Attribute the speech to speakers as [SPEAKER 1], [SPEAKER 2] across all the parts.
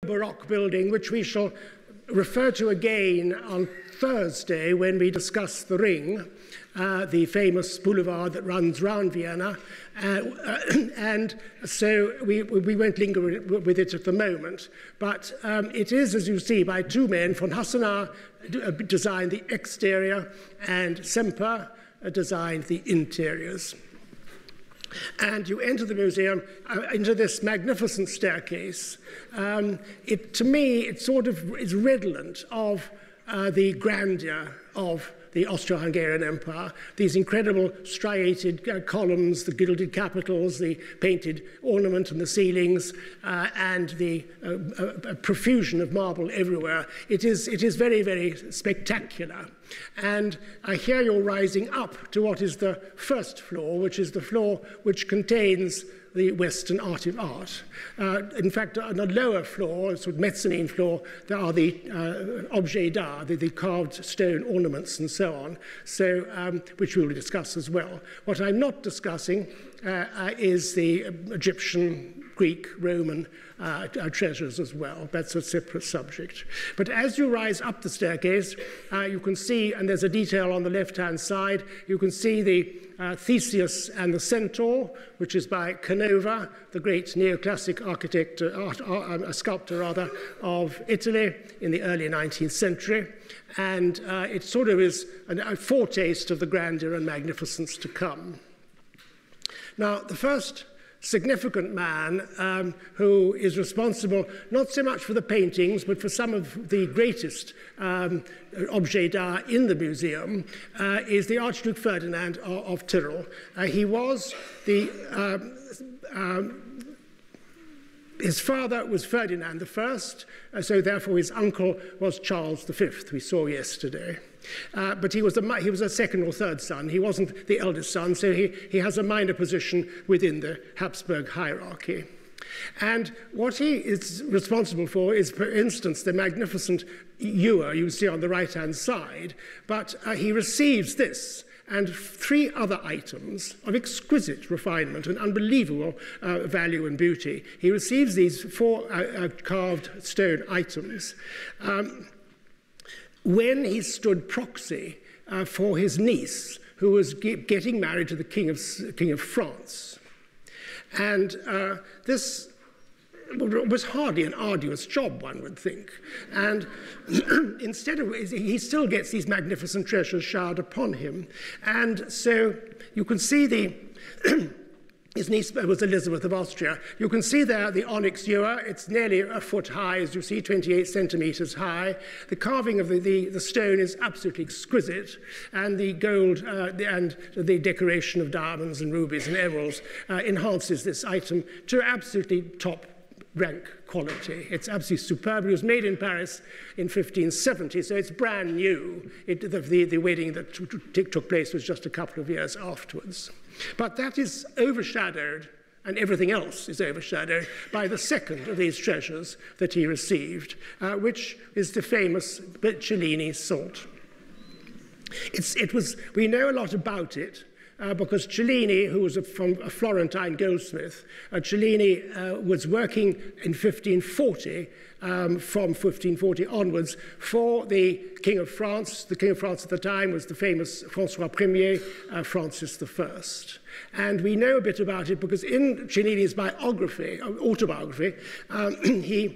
[SPEAKER 1] Baroque building, which we shall refer to again on Thursday when we discuss the Ring, the famous boulevard that runs round Vienna. And so we won't linger with it at the moment. But it is, as you see, by two men. Von Hassenaar designed the exterior, and Semper designed the interiors. And you enter the museum into this magnificent staircase. To me, it sort of is redolent of the grandeur of the Austro-Hungarian Empire, these incredible striated columns, the gilded capitals, the painted ornament on the ceilings, and the profusion of marble everywhere. It is very, very spectacular. And here you're rising up to what is the first floor, which is the floor which contains the Western art of art. In fact, on the lower floor, sort of mezzanine floor, there are the objets d'art, the carved stone ornaments and so on, which we will discuss as well. What I'm not discussing is the Egyptian, Greek, Roman treasures as well. That's a separate subject. But as you rise up the staircase, you can see, and there's a detail on the left-hand side, you can see the Theseus and the Centaur, which is by Canova, the great neoclassic architect, sculptor of Italy in the early 19th century. And it sort of is a foretaste of the grandeur and magnificence to come. Now, the first significant man who is responsible not so much for the paintings, but for some of the greatest objets d'art in the museum, is the Archduke Ferdinand of Tyrol. He was his father was Ferdinand I, so therefore his uncle was Charles V, we saw yesterday. But he was a second or third son. He wasn't the eldest son, so he has a minor position within the Habsburg hierarchy. And what he is responsible for is, for instance, the magnificent ewer you see on the right-hand side, but he receives this and three other items of exquisite refinement and unbelievable value and beauty. He receives these four carved stone items when he stood proxy for his niece, who was getting married to the King of France. And this was hardly an arduous job, one would think. And instead of, he still gets these magnificent treasures showered upon him. And so you can see his niece was Elizabeth of Austria. You can see there the onyx ewer. It's nearly a foot high, as you see, 28 centimeters high. The carving of the stone is absolutely exquisite, and the gold and the decoration of diamonds and rubies and emeralds enhances this item to absolutely top rank quality. It's absolutely superb. It was made in Paris in 1570, so it's brand new. The wedding that took place was just a couple of years afterwards. But that is overshadowed, and everything else is overshadowed, by the second of these treasures that he received, which is the famous Cellini salt. We know a lot about it, because Cellini, who was a Florentine goldsmith, Cellini was working in 1540, from 1540 onwards, for the King of France. The King of France at the time was the famous François Ier, Francis I. And we know a bit about it because in Cellini's autobiography, he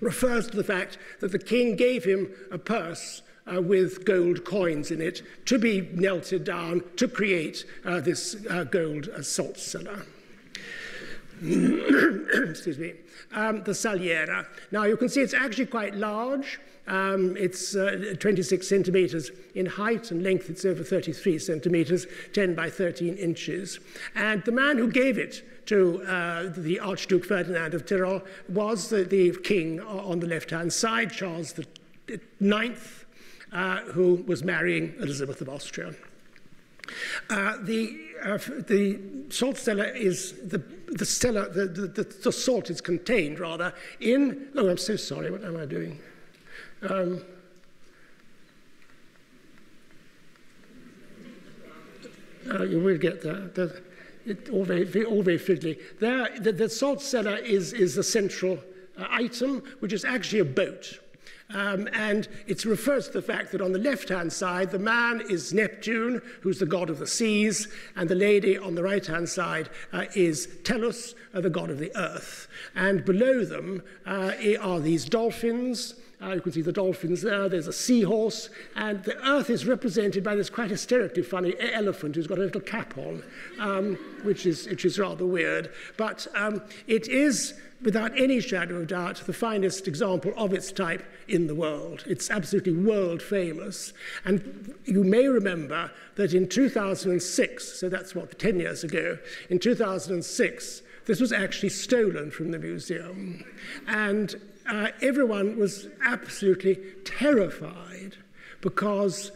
[SPEAKER 1] refers to the fact that the king gave him a purse with gold coins in it to be melted down to create this gold salt cellar. Excuse me. The Saliera. Now you can see it's actually quite large. It's 26 centimeters in height, and length it's over 33 centimeters, 10 by 13 inches. And the man who gave it to the Archduke Ferdinand of Tyrol was the king on the left-hand side, Charles IX, who was marrying Elizabeth of Austria. The salt cellar is the salt is contained rather in. Oh, I'm so sorry. What am I doing? You will get there. All very fiddly. The salt cellar is the central item, which is actually a boat. And it refers to the fact that on the left-hand side, the man is Neptune, who's the god of the seas, and the lady on the right-hand side is Tellus, the god of the earth. And below them are these dolphins. You can see the dolphins there. There's a seahorse, and the earth is represented by this quite hysterically funny elephant who's got a little cap on, which is rather weird. But it is, without any shadow of doubt, the finest example of its type in the world. It's absolutely world famous. And you may remember that in 2006, so that's what, 10 years ago, in 2006, this was actually stolen from the museum. And everyone was absolutely terrified because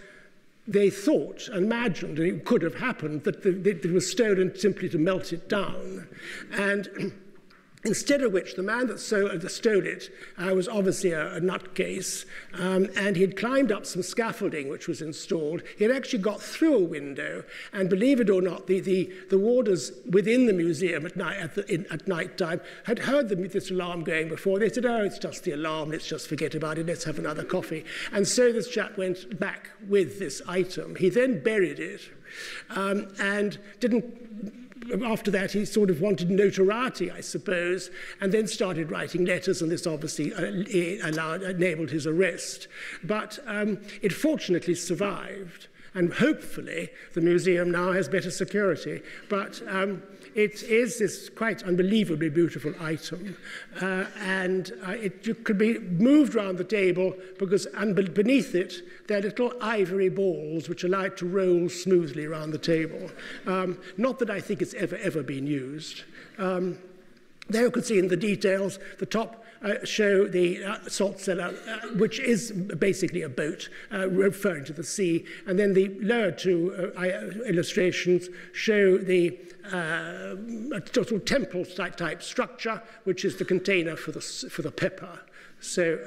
[SPEAKER 1] they thought, imagined, and it could have happened, that it was stolen simply to melt it down. And instead of which, the man that stole it was obviously a nutcase, and he'd climbed up some scaffolding which was installed. He had actually got through a window, and believe it or not, the warders within the museum at night time had heard this alarm going before. They said, "Oh, it's just the alarm, let's just forget about it, let's have another coffee." And so this chap went back with this item. He then buried it, and after that, he sort of wanted notoriety, I suppose, and then started writing letters, and this obviously enabled his arrest. But it fortunately survived, and hopefully the museum now has better security. But it is this quite unbelievably beautiful item, and it could be moved around the table because beneath it there are little ivory balls which allow it to roll smoothly around the table. Not that I think it's ever been used. There you can see in the details, the top show the salt cellar, which is basically a boat referring to the sea, and then the lower two illustrations show the sort of temple-type structure, which is the container for the pepper. So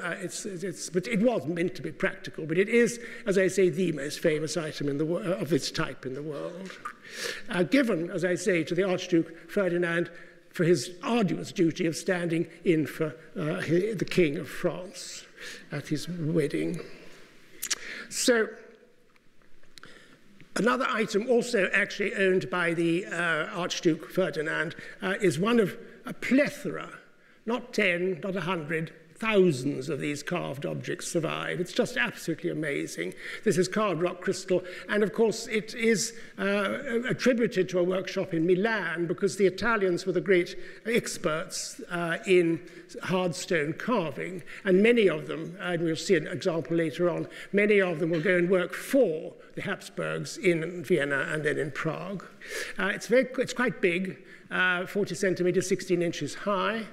[SPEAKER 1] but it was meant to be practical, but it is, as I say, the most famous item of its type in the world. Given, as I say, to the Archduke Ferdinand for his arduous duty of standing in for the King of France at his wedding. So another item also actually owned by the Archduke Ferdinand is one of a plethora, not 10, not 100, thousands of these carved objects survive. It's just absolutely amazing. This is carved rock crystal, and of course it is attributed to a workshop in Milan because the Italians were the great experts in hard stone carving, and many of them, and we'll see an example later on, many of them will go and work for the Habsburgs in Vienna and then in Prague. It's quite big, 40 centimeters, 16 inches high.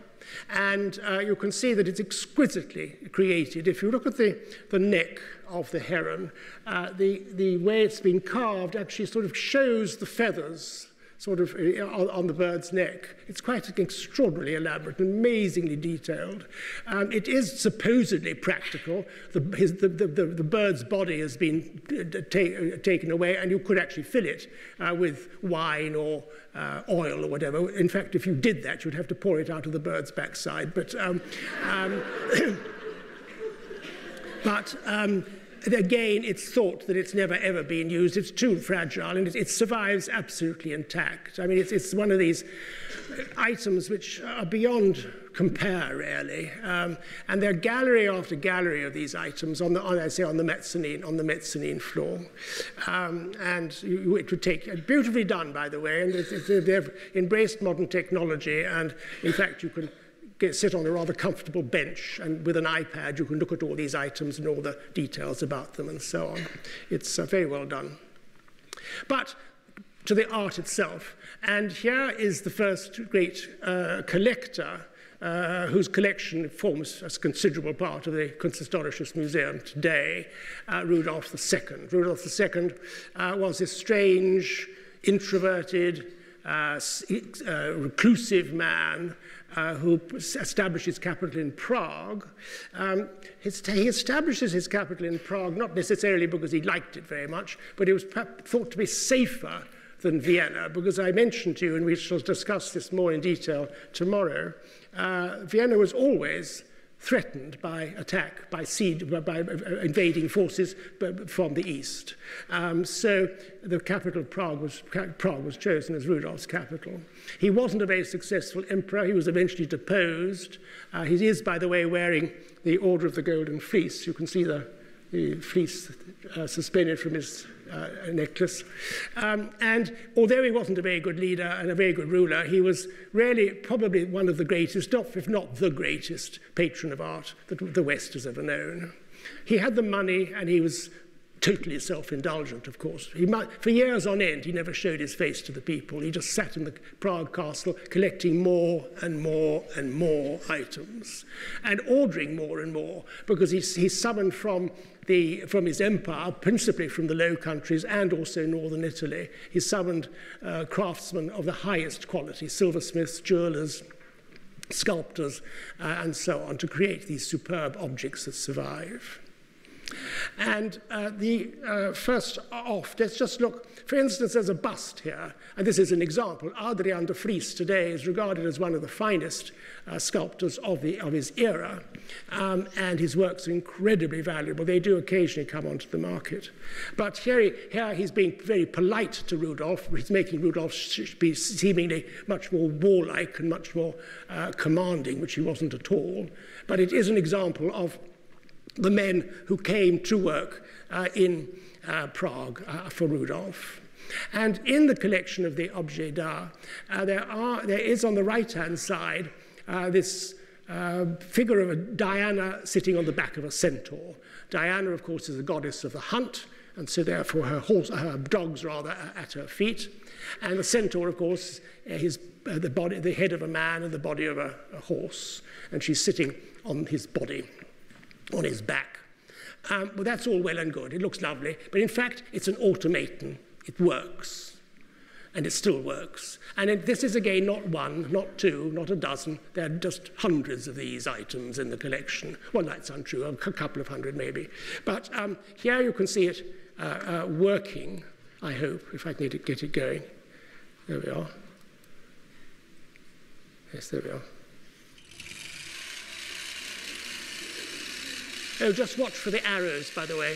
[SPEAKER 1] And you can see that it's exquisitely created. If you look at the neck of the heron, the way it's been carved actually sort of shows the feathers sort of on the bird's neck. It's quite extraordinarily elaborate, amazingly detailed. It is supposedly practical. The bird's body has been taken away, and you could actually fill it with wine or oil or whatever. In fact, if you did that, you'd have to pour it out of the bird's backside. But again, it's thought that it's never, ever been used. It's too fragile, and it survives absolutely intact. I mean, it's one of these items which are beyond compare, really. And there are gallery after gallery of these items on the mezzanine floor. And it would take, beautifully done, by the way, and they've embraced modern technology, and in fact, you can sit on a rather comfortable bench, and with an iPad you can look at all these items and all the details about them and so on. It's very well done. But to the art itself, and here is the first great collector whose collection forms a considerable part of the Kunsthistorisches Museum today, Rudolf II. Rudolf II was this strange, introverted, reclusive man who established his capital in Prague. He establishes his capital in Prague not necessarily because he liked it very much, but it was thought to be safer than Vienna, because I mentioned to you, and we shall discuss this more in detail tomorrow, Vienna was always threatened by attack, by invading forces from the east. So the capital of Prague was chosen as Rudolph's capital. He wasn't a very successful emperor. He was eventually deposed. He is, by the way, wearing the Order of the Golden Fleece. You can see the fleece suspended from his necklace. And although he wasn't a very good leader and a very good ruler, he was really probably one of the greatest, if not the greatest, patron of art that the West has ever known. He had the money, and he was totally self-indulgent, of course. For years on end, he never showed his face to the people. He just sat in the Prague castle collecting more and more and more items and ordering more and more, because he summoned from his empire, principally from the Low Countries and also northern Italy, he summoned craftsmen of the highest quality, silversmiths, jewelers, sculptors, and so on, to create these superb objects that survive. And first off, let's just look, for instance, there's a bust here, and this is an example. Adrian de Vries today is regarded as one of the finest sculptors of his era, and his works are incredibly valuable. They do occasionally come onto the market. But here he's being very polite to Rudolph. He's making Rudolph be seemingly much more warlike and much more commanding, which he wasn't at all. But it is an example of the men who came to work in Prague for Rudolph. And in the collection of the Objets d'Art, there is on the right-hand side this figure of a Diana sitting on the back of a centaur. Diana, of course, is a goddess of the hunt, and so therefore her dogs rather are at her feet. And the centaur, of course, the head of a man and the body of a horse, and she's sitting on his body, on his back. Well, that's all well and good. It looks lovely. But in fact, it's an automaton. It works. And it still works. And this is, again, not one, not two, not a dozen. There are just hundreds of these items in the collection. Well, that's untrue. A couple of hundred, maybe. But here you can see it working, I hope, if I can get it going. There we are. Yes, there we are. Oh, just watch for the arrows, by the way.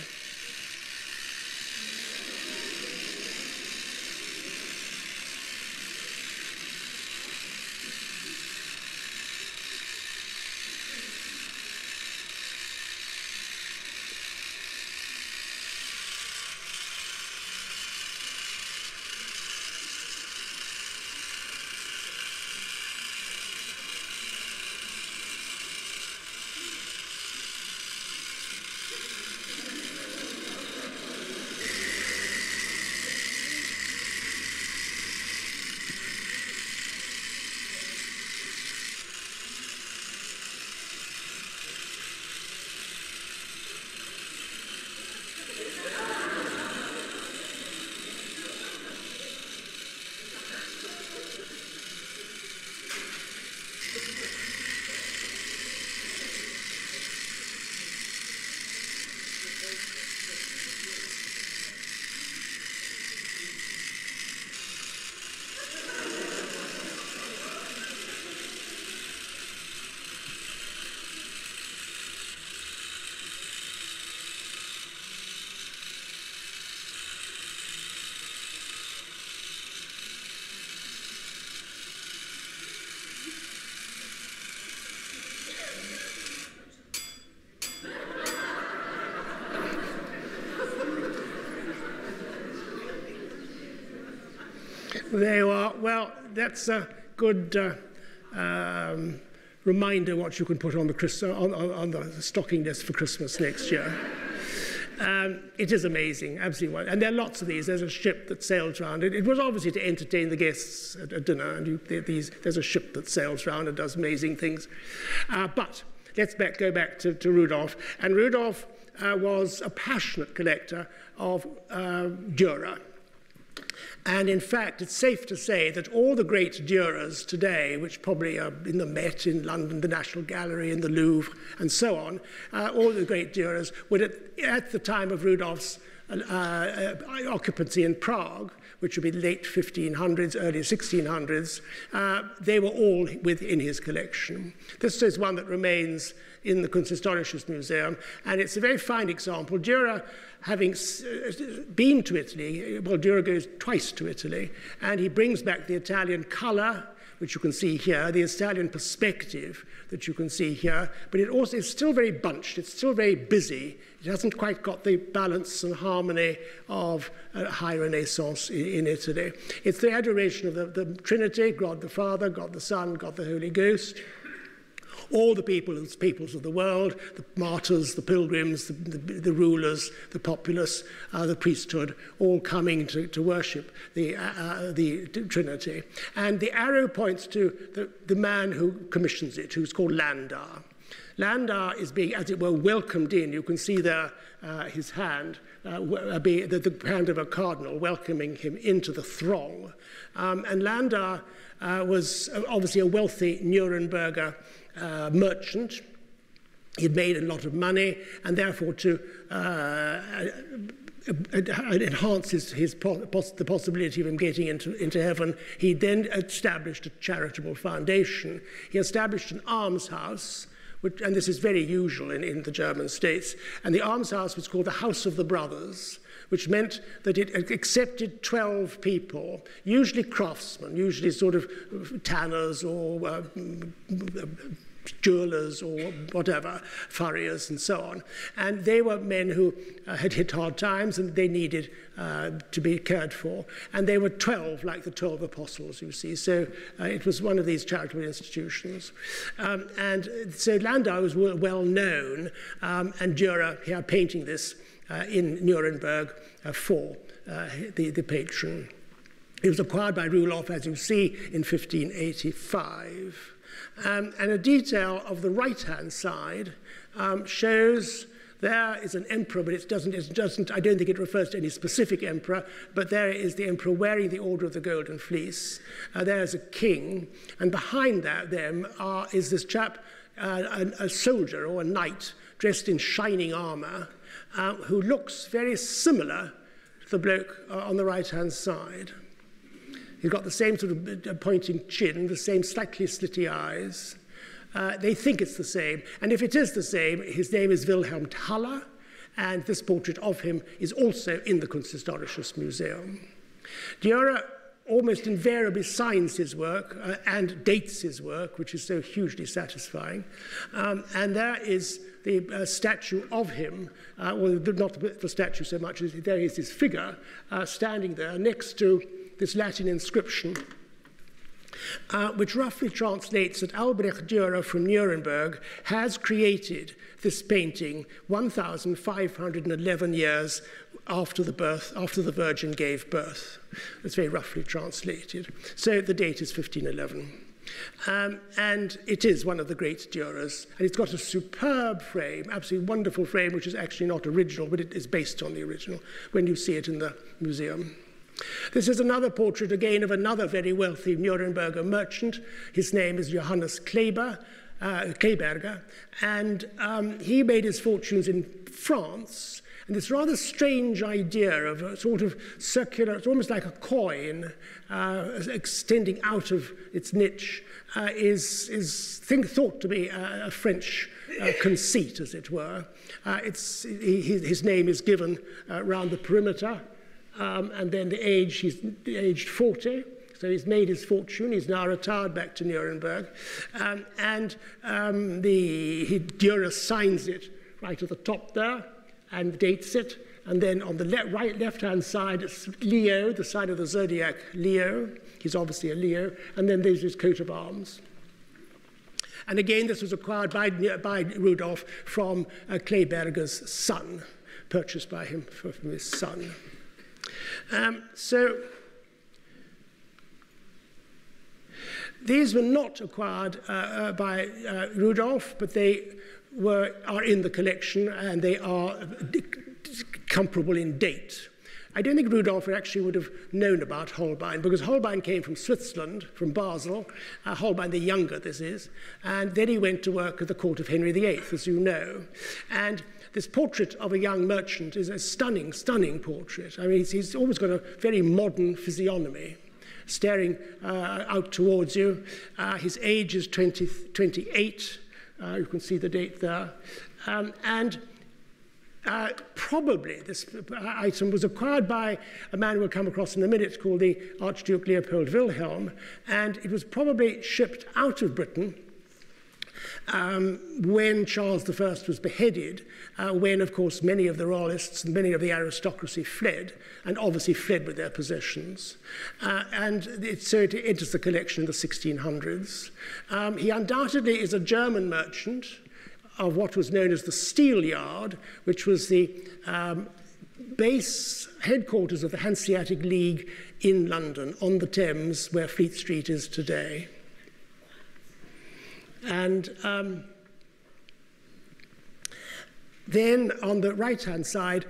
[SPEAKER 1] There you are. Well, that's a good reminder what you can put on the stocking list for Christmas next year. It is amazing, absolutely. And there are lots of these. There's a ship that sails around. It was obviously to entertain the guests at dinner. And there's a ship that sails around and does amazing things. But let's go back to Rudolph. And Rudolph was a passionate collector of Dürer. And in fact, it's safe to say that all the great Dürers today, which probably are in the Met in London, the National Gallery, in the Louvre, and so on, all the great Dürers would, at the time of Rudolph's occupancy in Prague, which would be late 1500s, early 1600s, they were all within his collection. This is one that remains in the Kunsthistorisches Museum, and it's a very fine example. Dürer, having been to Italy, well, Dürer goes twice to Italy, and he brings back the Italian color, which you can see here, the Italian perspective that you can see here, but it also is still very bunched, it's still very busy. It hasn't quite got the balance and harmony of high Renaissance in Italy. It's the adoration of the Trinity, God the Father, God the Son, God the Holy Ghost. All the peoples of the world, the martyrs, the pilgrims, the rulers, the populace, the priesthood, all coming to worship the Trinity. And the arrow points to the man who commissions it, who's called Landar. Landar is being, as it were, welcomed in. You can see there his hand, the hand of a cardinal welcoming him into the throng. And Landar was obviously a wealthy Nuremberger merchant. He'd made a lot of money, and therefore to enhance the possibility of him getting into heaven, he then established a charitable foundation. He established an almshouse, and this is very usual in the German states, and the almshouse was called the House of the Brothers, which meant that it accepted 12 people, usually craftsmen, usually sort of tanners or jewelers or whatever, furriers and so on. And they were men who had hit hard times and they needed to be cared for. And they were 12, like the 12 apostles, you see. So it was one of these charitable institutions. And so Landau was well known, and Dürer here painting this in Nuremberg for the patron. It was acquired by Rudolf, as you see, in 1585. And a detail of the right-hand side shows there is an emperor, but it doesn't, I don't think it refers to any specific emperor, but there is the emperor wearing the Order of the Golden Fleece. There is a king, and behind them is this chap, a soldier or a knight dressed in shining armor, who looks very similar to the bloke on the right-hand side. He's got the same sort of pointing chin, the same slightly slitty eyes. They think it's the same. And if it is the same, his name is Wilhelm Haller, and this portrait of him is also in the Kunsthistorisches Museum. Dürer almost invariably signs his work and dates his work, which is so hugely satisfying. And there is the statue of him, well, not the statue so much as there is his figure standing there next to this Latin inscription, which roughly translates that Albrecht Dürer from Nuremberg has created this painting 1,511 years after the Virgin gave birth. It's very roughly translated. So the date is 1511. And it is one of the great Dürers, and it's got a superb frame, absolutely wonderful frame, which is actually not original, but it is based on the original when you see it in the museum. This is another portrait, again, of another very wealthy Nuremberger merchant. His name is Johannes Kleberger, and he made his fortunes in France. And this rather strange idea of a sort of circular, it's almost like a coin extending out of its niche, is thought to be a French conceit, as it were. His name is given around the perimeter. And then the age, he's aged 40, so he's made his fortune. He's now retired back to Nuremberg. Dürer signs it right at the top there and dates it. And then on the left-hand side, it's Leo, the sign of the zodiac, Leo. He's obviously a Leo. And then there's his coat of arms. And again, this was acquired by Rudolf from Kleberger's son, purchased by him from his son. So these were not acquired by Rudolf, but they are in the collection, and they are comparable in date. I don't think Rudolph actually would have known about Holbein, because Holbein came from Switzerland, from Basel, Holbein the Younger, this is, and then he went to work at the court of Henry VIII, as you know. And this portrait of a young merchant is a stunning, stunning portrait. I mean, he's always got a very modern physiognomy, staring out towards you. His age is 28. You can see the date there. Probably this item was acquired by a man we'll come across in a minute called the Archduke Leopold Wilhelm, and it was probably shipped out of Britain when Charles I was beheaded, when, of course, many of the royalists and many of the aristocracy fled, and obviously fled with their possessions. So it enters the collection in the 1600s. He undoubtedly is a German merchant of what was known as the Steel Yard, which was the base headquarters of the Hanseatic League in London, on the Thames, where Fleet Street is today. And then on the right-hand side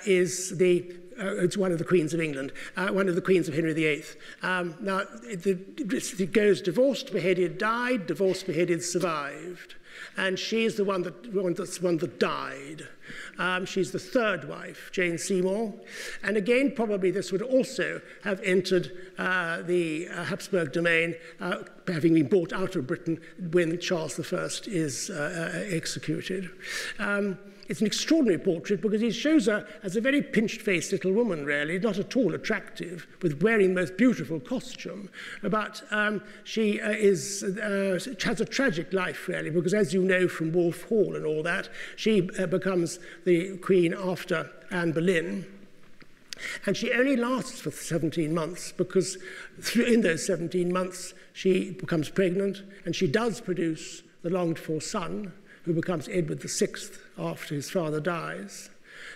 [SPEAKER 1] is it's one of the Queens of England, one of the Queens of Henry VIII. Now, it goes divorced, beheaded, died, divorced, beheaded, survived. And she's the one that died. She's the third wife, Jane Seymour. And again, probably this would also have entered the Habsburg domain, having been bought out of Britain when Charles I is executed. It's an extraordinary portrait because he shows her as a very pinched-faced little woman, really, not at all attractive, with wearing the most beautiful costume. But she has a tragic life, really, because as you know from Wolf Hall and all that, she becomes the queen after Anne Boleyn. And she only lasts for 17 months because in those 17 months she becomes pregnant and she does produce the longed-for son, who becomes Edward VI after his father dies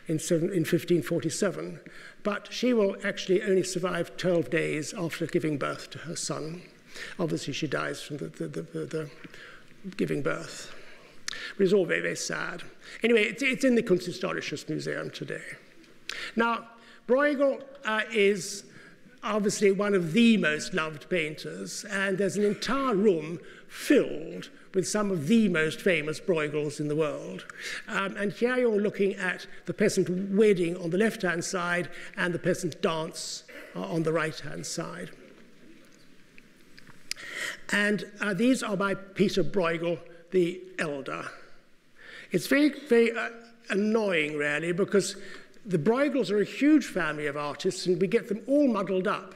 [SPEAKER 1] in 1547. But she will actually only survive 12 days after giving birth to her son. Obviously, she dies from the giving birth. But it's all very, very sad. Anyway, it's in the Kunsthistorisches Museum today. Now, Bruegel is obviously one of the most loved painters, and there's an entire room filled with some of the most famous Bruegels in the world. And here you're looking at the peasant wedding on the left-hand side and the peasant dance on the right-hand side. And these are by Peter Bruegel the Elder. It's very, very annoying, really, because the Bruegels are a huge family of artists, and we get them all muddled up.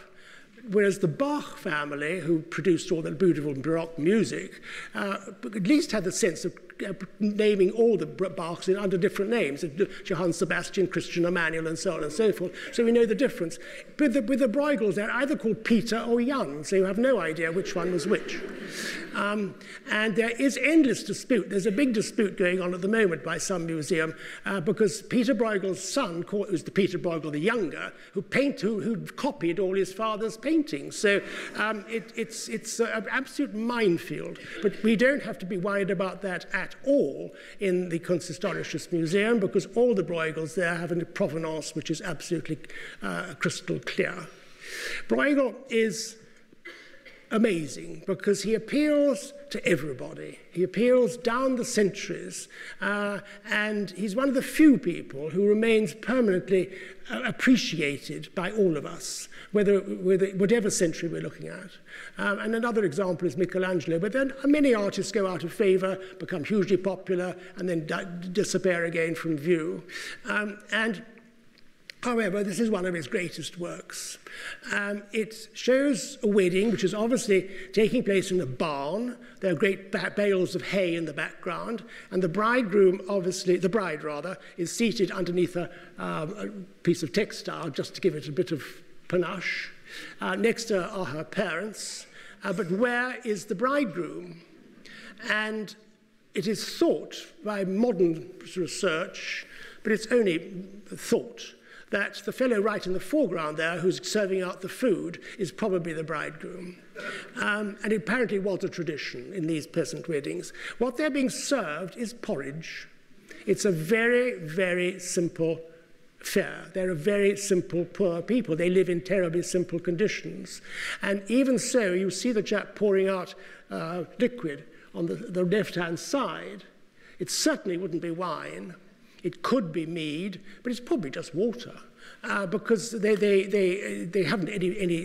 [SPEAKER 1] Whereas the Bach family, who produced all that beautiful Baroque music, at least had the sense of naming all the Bachs under different names, Johann Sebastian, Christian Emmanuel, and so on and so forth, so we know the difference. With the Bruegels, they're either called Peter or Jan, so you have no idea which one was which. And there is endless dispute. There's a big dispute going on at the moment by some museum, because Peter Bruegel's son, who's the Peter Bruegel the Younger, who copied all his father's paintings. So it's an absolute minefield. But we don't have to be worried about that at all in the Kunsthistorisches Museum, because all the Bruegels there have a provenance which is absolutely crystal clear. Bruegel is amazing because he appeals to everybody. He appeals down the centuries, and he's one of the few people who remains permanently appreciated by all of us, whatever century we're looking at. And another example is Michelangelo, but then many artists go out of favor, become hugely popular, and then disappear again from view. However, this is one of his greatest works. It shows a wedding, which is obviously taking place in a barn. There are great bales of hay in the background, and the bride, is seated underneath a piece of textile, just to give it a bit of panache. Next to her are her parents, but where is the bridegroom? And it is thought by modern research, but it's only thought, that the fellow right in the foreground there who's serving out the food is probably the bridegroom. And it apparently was a tradition in these peasant weddings. What they're being served is porridge. It's a very, very simple fair. They're a very simple, poor people. They live in terribly simple conditions. And even so, you see the chap pouring out liquid on the left-hand side. It certainly wouldn't be wine. It could be mead, but it's probably just water, because they haven't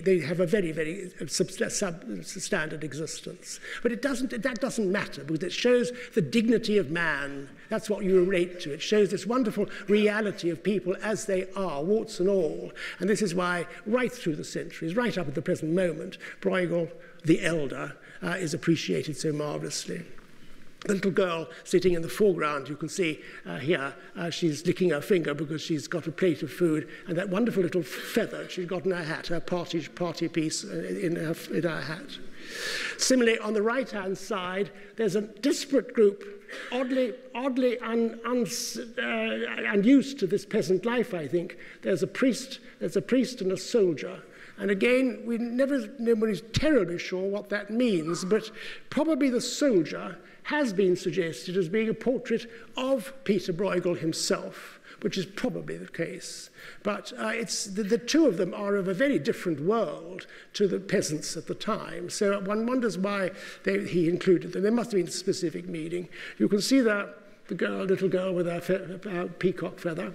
[SPEAKER 1] they have a very, very substandard existence. But that doesn't matter, because it shows the dignity of man. That's what you relate to. It shows this wonderful reality of people as they are, warts and all. And this is why, right through the centuries, right up at the present moment, Bruegel the Elder is appreciated so marvellously. The little girl sitting in the foreground, you can see here, she's licking her finger because she's got a plate of food, and that wonderful little feather she's got in her hat, her party piece in her hat. Similarly, on the right-hand side, there's a disparate group, oddly unused to this peasant life, I think. There's a priest and a soldier. And again, nobody's terribly sure what that means, but probably the soldier has been suggested as being a portrait of Peter Bruegel himself, which is probably the case. But the two of them are of a very different world to the peasants at the time. So one wonders why he included them. There must have been a specific meaning. You can see there the little girl with her peacock feather,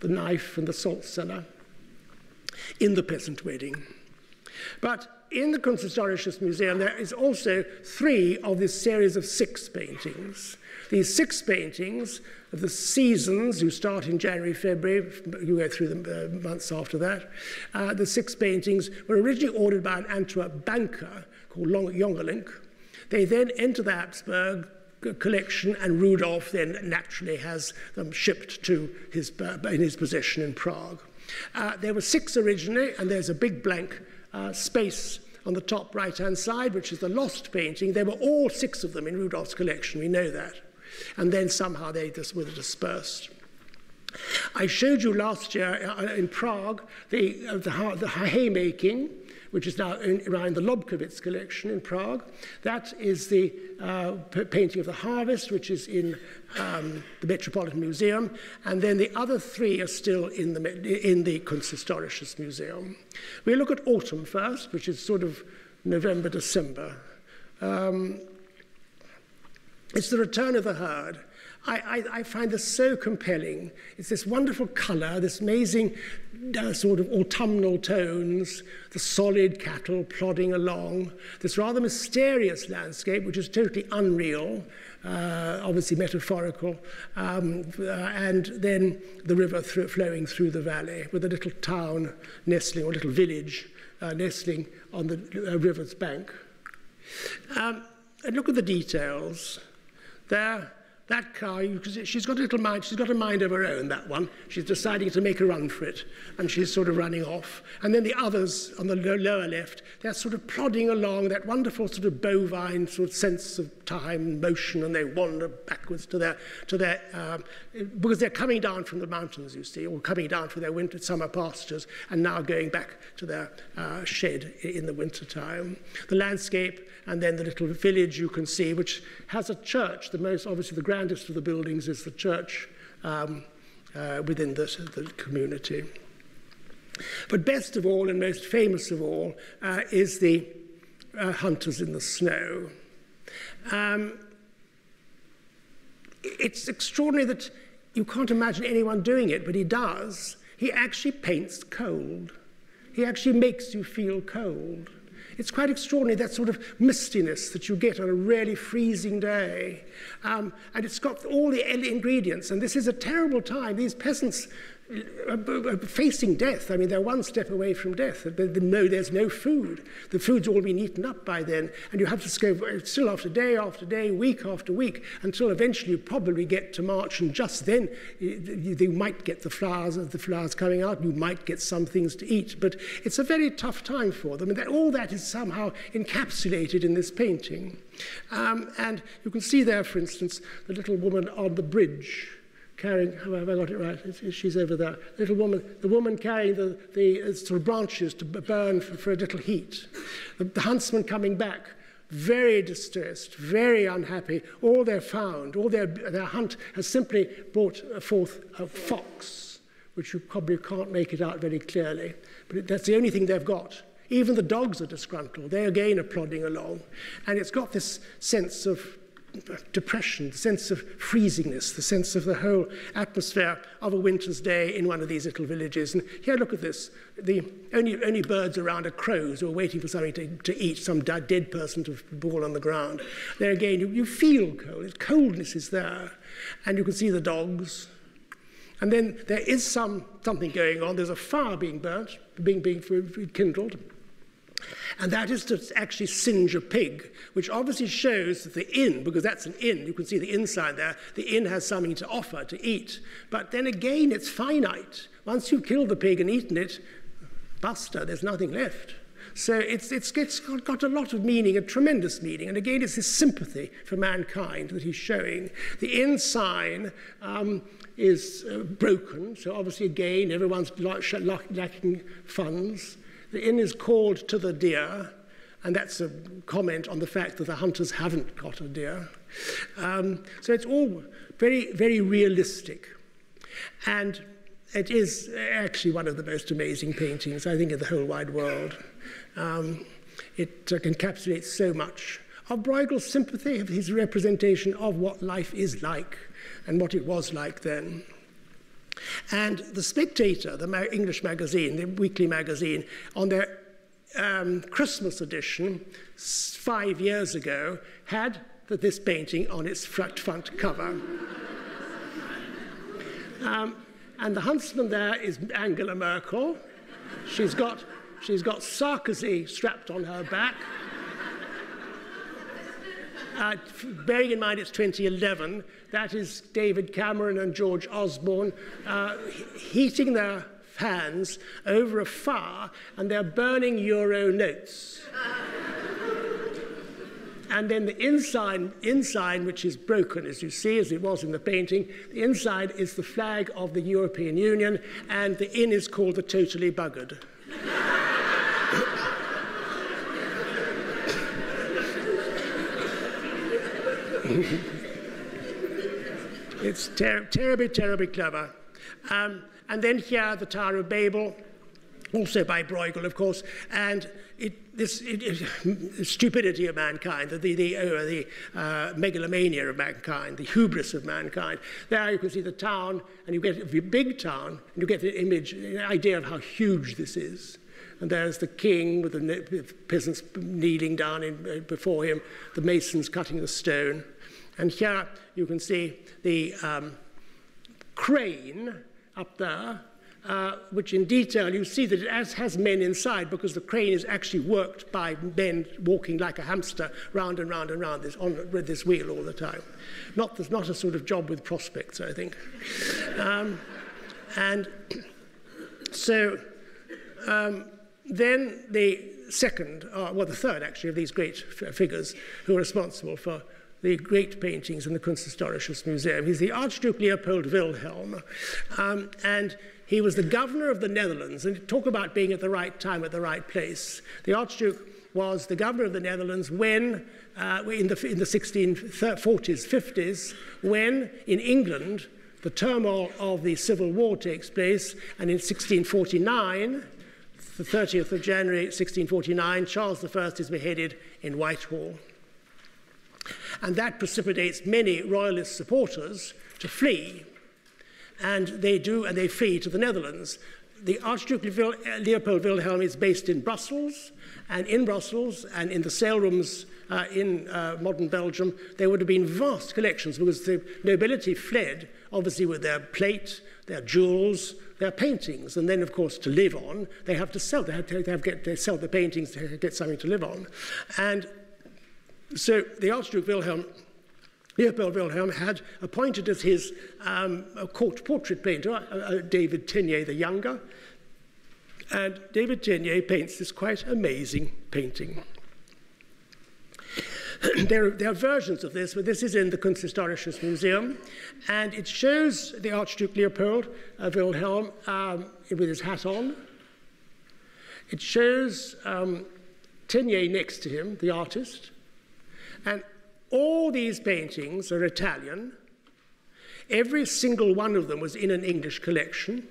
[SPEAKER 1] the knife and the salt cellar in the peasant wedding. But in the Kunsthistorisches Museum, there is also 3 of this series of 6 paintings. These 6 paintings of the seasons, you start in January, February, you go through the months after that. The 6 paintings were originally ordered by an Antwerp banker called Jongerlink. They then enter the Habsburg collection, and Rudolf then naturally has them shipped to in his possession in Prague. There were 6 originally, and there's a big blank space on the top right-hand side, which is the lost painting. There were all 6 of them in Rudolph's collection, we know that. And then somehow they just were dispersed. I showed you last year in Prague the haymaking, which is now around the Lobkowitz collection in Prague. That is the painting of the harvest, which is in the Metropolitan Museum, and then the other 3 are still in the Kunsthistorisches Museum. We'll look at autumn first, which is sort of November, December. It's the return of the herd. I find this so compelling. It's this wonderful colour, this amazing sort of autumnal tones, the solid cattle plodding along, this rather mysterious landscape, which is totally unreal, obviously metaphorical, and then the river flowing through the valley with a little town nestling, or little village nestling on the river's bank. And look at the details. There, that car, she's got a little mind, she's got a mind of her own, that one. She's deciding to make a run for it, and she's sort of running off. And then the others on the lower left, they're sort of plodding along, that wonderful sort of bovine sort of sense of time and motion, and they wander backwards to their because they're coming down from the mountains, you see, or coming down from their summer pastures, and now going back to their shed in the winter time. The landscape, and then the little village you can see, which has a church. Obviously the grandest of the buildings is the church within the community. But best of all, and most famous of all, is the Hunters in the Snow. It's extraordinary that you can't imagine anyone doing it, but he does. He actually paints cold. He actually makes you feel cold. It's quite extraordinary, that sort of mistiness that you get on a really freezing day. And it's got all the ingredients, and this is a terrible time. These peasants are facing death. I mean, they're one step away from death. There's no food. The food's all been eaten up by then, and you have to go still after day, week after week, until eventually you probably get to March, and just then you might get the flowers coming out, you might get some things to eat, but it's a very tough time for them, and all that is somehow encapsulated in this painting. And you can see there, for instance, the little woman on the bridge, carrying, have I got it right? She's over there. The woman carrying the sort of branches to burn for a little heat. The huntsman coming back, very distressed, very unhappy. All they've found, all their hunt has simply brought forth a fox, which you probably can't make it out very clearly, but that's the only thing they've got. Even the dogs are disgruntled. They again are plodding along. And it's got this sense of depression, the sense of freezingness, the sense of the whole atmosphere of a winter's day in one of these little villages. And here, look at this. The only birds around are crows who are waiting for something to eat, some dead person to fall on the ground. There again, you feel cold. Coldness is there. And you can see the dogs. And then there is something going on. There's a fire being burnt, being kindled. And that is to actually singe a pig, which obviously shows that the inn, because that's an inn, you can see the inside there, the inn has something to offer, to eat. But then again, it's finite. Once you've killed the pig and eaten it, basta, there's nothing left. So it's got a lot of meaning, a tremendous meaning. And again, it's this sympathy for mankind that he's showing. The inn sign is broken, so obviously again, everyone's lacking funds. The inn is called To the Deer, and that's a comment on the fact that the hunters haven't got a deer. So it's all very, very realistic. And it is actually one of the most amazing paintings, I think, in the whole wide world. It encapsulates so much of Bruegel's sympathy, of his representation of what life is like and what it was like then. And The Spectator, the English magazine, the weekly magazine, on their Christmas edition 5 years ago, had this painting on its front cover. And the huntsman there is Angela Merkel. She's got Sarkozy strapped on her back. Bearing in mind it's 2011, that is David Cameron and George Osborne heating their hands over a fire, and they're burning euro notes. And then the inside, which is broken, as you see, as it was in the painting, the inside is the flag of the European Union, and the inn is called the Totally Buggered. It's terribly, terribly clever. And then here, the Tower of Babel, also by Bruegel, of course, and the stupidity of mankind, the megalomania of mankind, the hubris of mankind. There you can see the town, and you get a big town, and you get the image, the idea of how huge this is. And there's the king with the peasants kneeling down before him, the masons cutting the stone. And here you can see the crane up there, which in detail you see that it has men inside, because the crane is actually worked by men walking like a hamster round and round and round with this wheel all the time. There's not a sort of job with prospects, I think. And so then the third actually of these great figures who are responsible for the great paintings in the Kunsthistorisches Museum. He's the Archduke Leopold Wilhelm, and he was the governor of the Netherlands. And talk about being at the right time, at the right place. The Archduke was the governor of the Netherlands when, in the 1640s, 50s, when in England the turmoil of the Civil War takes place, and in 1649, the 30th of January 1649, Charles I is beheaded in Whitehall. And that precipitates many royalist supporters to flee. And they do, and they flee to the Netherlands. The Archduke Leopold Wilhelm is based in Brussels, and in the sale rooms in modern Belgium, there would have been vast collections, because the nobility fled, obviously with their plate, their jewels, their paintings, and then, of course, to live on, they have to sell. They sell the paintings to get something to live on. And so the Archduke Leopold Wilhelm had appointed as his court portrait painter David Teniers the Younger, and David Teniers paints this quite amazing painting. There are versions of this, but this is in the Kunsthistorisches Museum, and it shows the Archduke Leopold Wilhelm with his hat on. It shows Teniers next to him, the artist. And all these paintings are Italian. Every single one of them was in an English collection.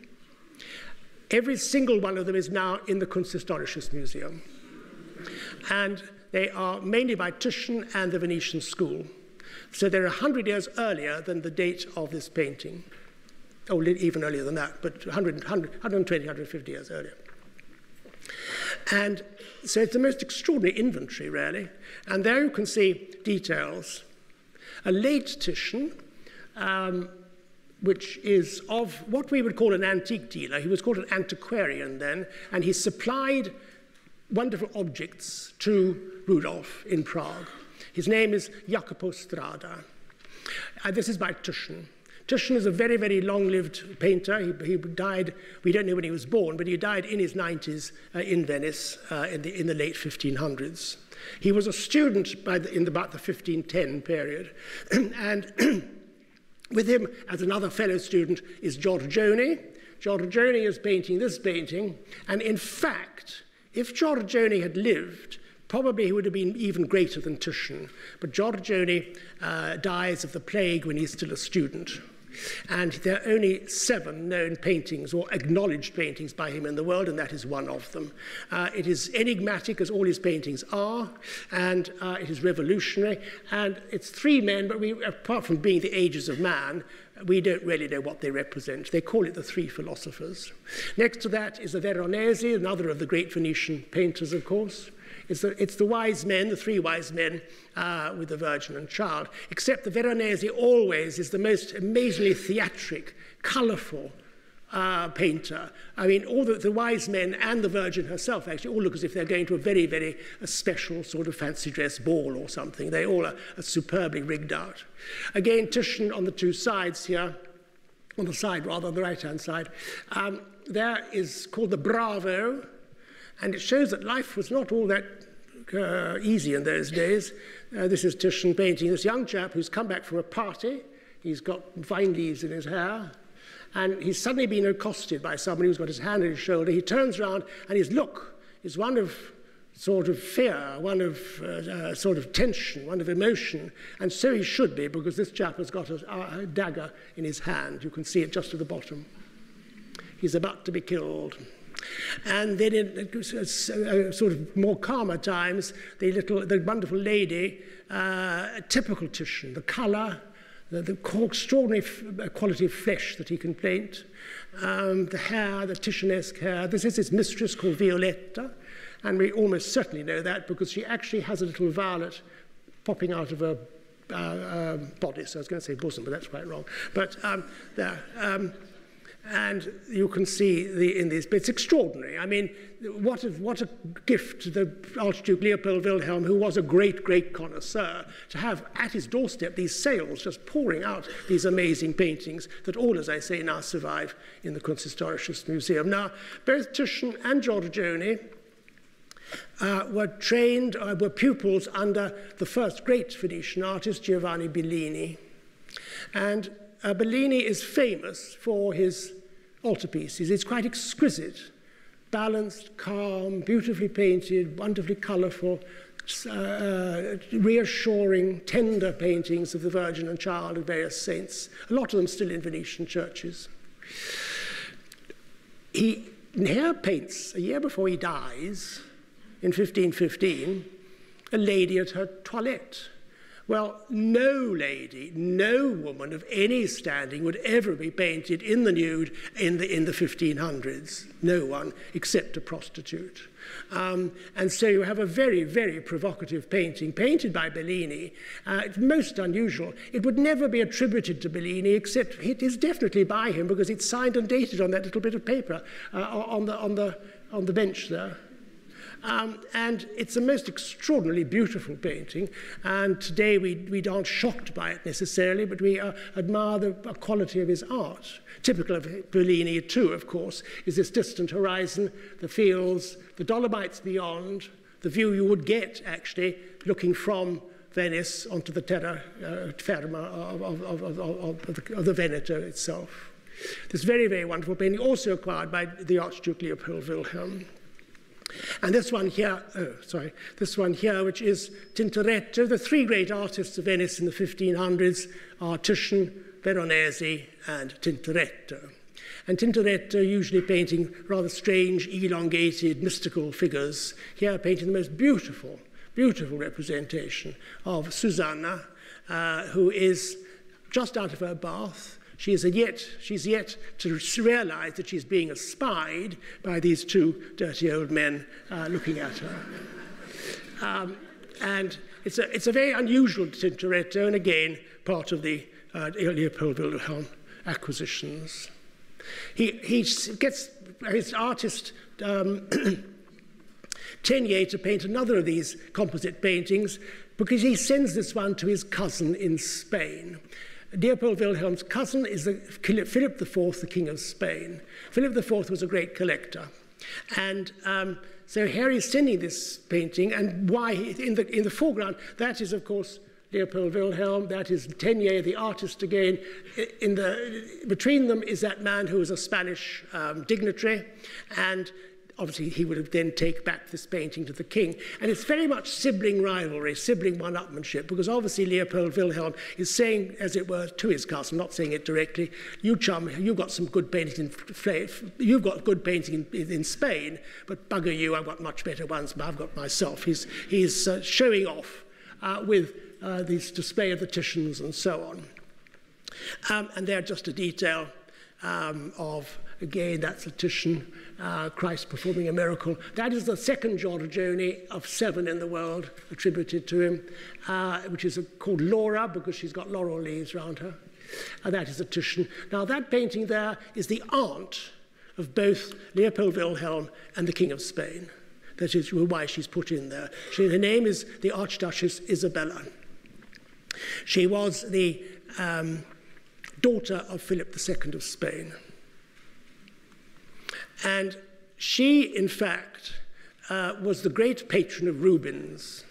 [SPEAKER 1] Every single one of them is now in the Kunsthistorisches Museum. And they are mainly by Titian and the Venetian school. So they're 100 years earlier than the date of this painting. Oh, even earlier than that, but 120, 150 years earlier. And so it's the most extraordinary inventory, really. And there you can see details. A late Titian, which is of what we would call an antique dealer. He was called an antiquarian then, and he supplied wonderful objects to Rudolf in Prague. His name is Jacopo Strada. This is by Titian. Titian is a very, very long-lived painter. He died, we don't know when he was born, but he died in his 90s in Venice in the late 1500s. He was a student in about the 1510 period. And with him, as another fellow student, is Giorgione. Giorgione is painting this painting. And in fact, if Giorgione had lived, probably he would have been even greater than Titian. But Giorgione dies of the plague when he's still a student. And there are only 7 known paintings or acknowledged paintings by him in the world, and that is one of them. It is enigmatic, as all his paintings are, and it is revolutionary. And it's 3 men, but apart from being the ages of man, we don't really know what they represent. They call it the 3 philosophers. Next to that is the Veronese, another of the great Venetian painters, of course. It's the wise men, the 3 wise men with the Virgin and Child, except the Veronese always is the most amazingly theatric, colourful painter. I mean, all the wise men and the Virgin herself actually all look as if they're going to a very, very special sort of fancy dress ball or something. They all are superbly rigged out. Again, Titian on the 2 sides here, on the side rather, on the right-hand side, there is called the Bravo, and it shows that life was not all that easy in those days. This is Titian painting this young chap who's come back from a party. He's got vine leaves in his hair, and he's suddenly been accosted by somebody who's got his hand on his shoulder. He turns around, and his look is one of sort of fear, one of sort of tension, one of emotion. And so he should be, because this chap has got a dagger in his hand. You can see it just at the bottom. He's about to be killed. And then in sort of more calmer times, the wonderful lady, typical Titian, the colour, the extraordinary quality of flesh that he can paint, the hair, the Titianesque hair. This is his mistress called Violetta, and we almost certainly know that because she actually has a little violet popping out of her bodice. I was going to say bosom, but that's quite wrong. But there. And you can see in these, but it's extraordinary. I mean, what a gift to the Archduke Leopold Wilhelm, who was a great, great connoisseur, to have at his doorstep these sales just pouring out these amazing paintings that all, as I say, now survive in the Kunsthistorisches Museum. Now, both Titian and Giorgione were pupils under the first great Venetian artist, Giovanni Bellini. And Bellini is famous for his altarpieces. It's quite exquisite, balanced, calm, beautifully painted, wonderfully colourful, reassuring, tender paintings of the Virgin and Child and various saints, a lot of them still in Venetian churches. He here paints, a year before he dies, in 1515, a lady at her toilette. Well, no lady, no woman of any standing would ever be painted in the nude in the 1500s. No one, except a prostitute. And so you have a very, very provocative painting, painted by Bellini. It's most unusual. It would never be attributed to Bellini, except it is definitely by him, because it's signed and dated on that little bit of paper on the bench there. And it's a most extraordinarily beautiful painting, and today we aren't shocked by it necessarily, but we admire the quality of his art. Typical of Bellini too, of course, is this distant horizon, the fields, the Dolomites beyond, the view you would get, actually, looking from Venice onto the terra firma of the Veneto itself. This very, very wonderful painting, also acquired by the Archduke Leopold Wilhelm. And this one here, which is Tintoretto. The 3 great artists of Venice in the 1500s are Titian, Veronese, and Tintoretto. And Tintoretto usually painting rather strange, elongated, mystical figures. Here painting the most beautiful, beautiful representation of Susanna, who is just out of her bath. She's yet to realize that she's being espied by these two dirty old men looking at her. And it's a very unusual Tintoretto, and again, part of the Leopold Wilhelm acquisitions. He gets his artist Tenier to paint another of these composite paintings because he sends this one to his cousin in Spain. Leopold Wilhelm's cousin is Philip IV, the King of Spain. Philip IV was a great collector. And so here he's sending this painting, and why, in the foreground, that is, of course, Leopold Wilhelm, that is Tenier, the artist again. Between them is that man who was a Spanish dignitary, and obviously he would have then take back this painting to the king. And it's very much sibling rivalry, sibling one-upmanship, because obviously Leopold Wilhelm is saying, as it were, to his cousin, not saying it directly, you chum, you've got some good painting you've got good painting in Spain, but bugger you, I've got much better ones, but I've got myself. He's showing off with this display of the Titians and so on. And they're just a detail of, again, that's a Titian, Christ performing a miracle. That is the second Giorgione of 7 in the world attributed to him, which is called Laura because she's got laurel leaves around her. And that is a Titian. Now that painting there is the aunt of both Leopold Wilhelm and the King of Spain. That is why she's put in there. Her name is the Archduchess Isabella. She was the daughter of Philip II of Spain. And she, in fact, was the great patron of Rubens.